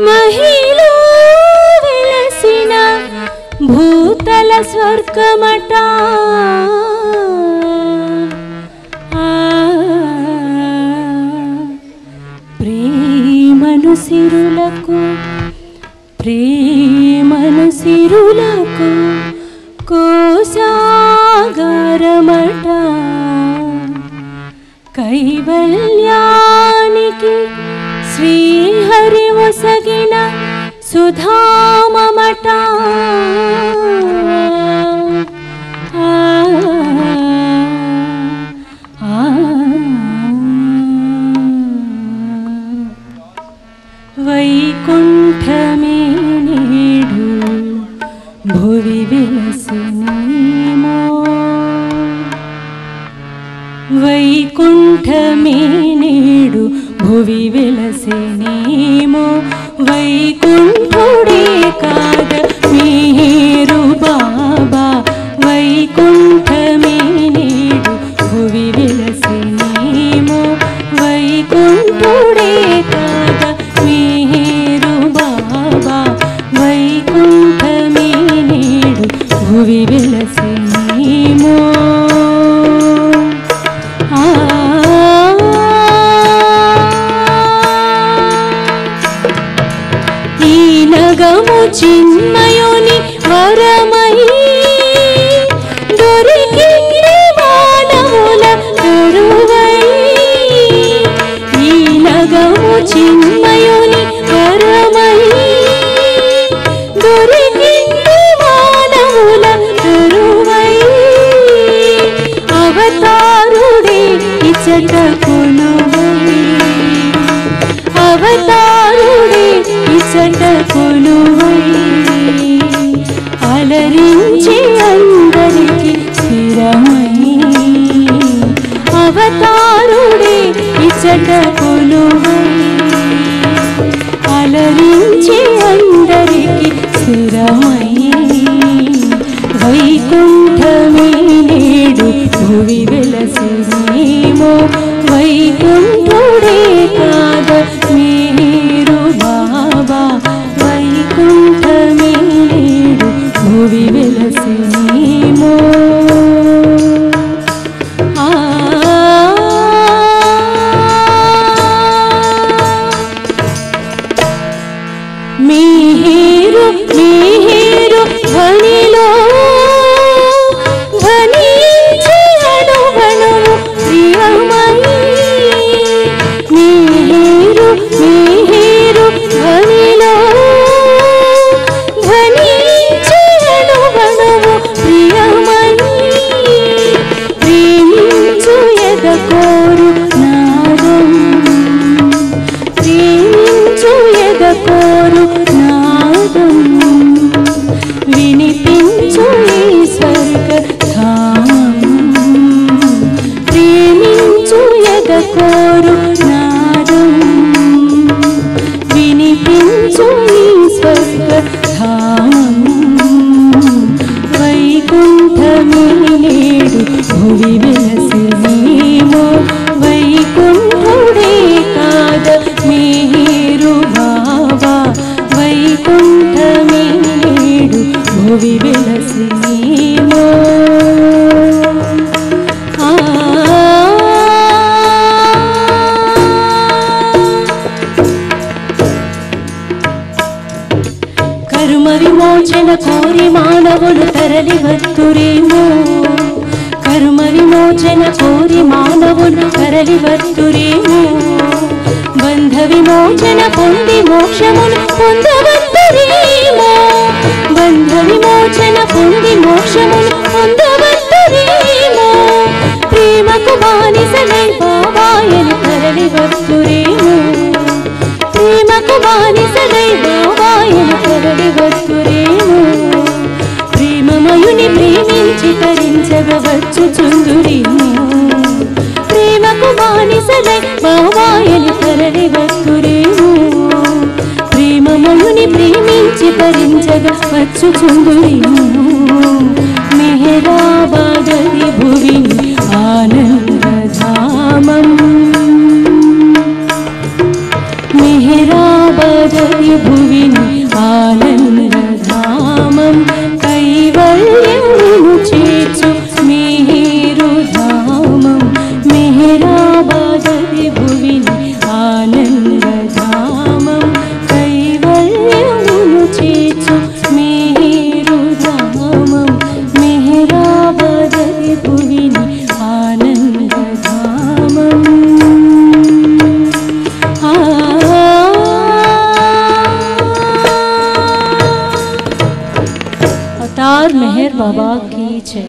महिलो वेलसिन भूतल स्वर्गमट प्रेमनु सिरुलकु कोसागरमट कैवल्यानिकी श्रीहरि वसगिन सुधाममट वैकुंठमे नेडु भुवि विलसिनेमो वैकुंठमे नेडु भुवि विलसिनेमो वैकुंठुडे काद मेरु बाबा वैकुंठमे नेडु भुवि विलसिनेमो वैकुंठुडे काद मेरु बाबा वैकुंठमे नेडु भुवि विलसिनेमो चिन्मयोनि वरमयि दोरिकिंदे मानवुल दरुवै ई नगमु चिन्मयोनि वरमयि दोरिकिंदे मानवुल दरुवै अवतारुडे इचट कोलुवै अवतारुडे इचट कोलुवै अलरिंचे अंदरिकी स्थिरमై अवतारुडे इचट कोलुवै अलरिंचे अंदरिकी स्थिरमై वैकुंठमे नेडु भुवि विलसिनेमो वैकुंठुडे काद मेरु बाबा वैकुंठमे नेडु भुवि विलसिनेमो मेहेरु मेहेरु ध्वनिलो ध्वनिंचे अणुवणुवु प्रियमयि मेहेरु मेहेरु ध्वनिलो ध्वनिंचे अणुवणुवु प्रियमयि प्रेमिंचु एदकोरु नादं प्रेमिंचु एदकोरु नादं विनिपिंचु ई स्वर्गधामं प्रेमिंचु एदकोरु नादं विनिपिंचु ई स्वर्गधामं वैकुंठमे नेडु भुवि विलसिनेमो वैकुंठुडे काद मेरु बाबा वैकुंठमे नेडु भुवि विलसिनेमो कर्म विमोचन कोरि मानवुलु तरलि वत्तुरेमो कर्म विमोचन कोरि मानवुलु तरलि वत्तुरेमो बंध विमोचन पोंदि मोक्षमुनु पोंदवत्तुरेमो बंध विमोचन पोंदि मोक्षमुनु पोंदवत्तुरेमो प्रेमकु बानिसलै बाबायनि तरलि वत्तुरेमो प्रेमकु बानिसलै बाबायनि तरलि वत्तुरेमो प्रेममयुनि प्रेमिंचि तरिंचग వచ్చుచుందురేమో ప్రేమకు బానిసలై బాబాయని తరలి వత్తురేమో ప్రేమమయుని ప్రేమించి తరించగా వచ్చుచుందురేమో మెహరాబాదది భువిని ఆనందధామం మెహరాబాద్ मेहराबादि भुविनि आनन्दधामं कैवल्यमुनु चेर्चु मेहेरुधामं मेहराबादि भुविनि आनन्दधामं कैवल्यमुनु चेर्चु मेहेरुधामं मेहराबादि भुविनि आनन्दधामं अवतार मेहर बाबा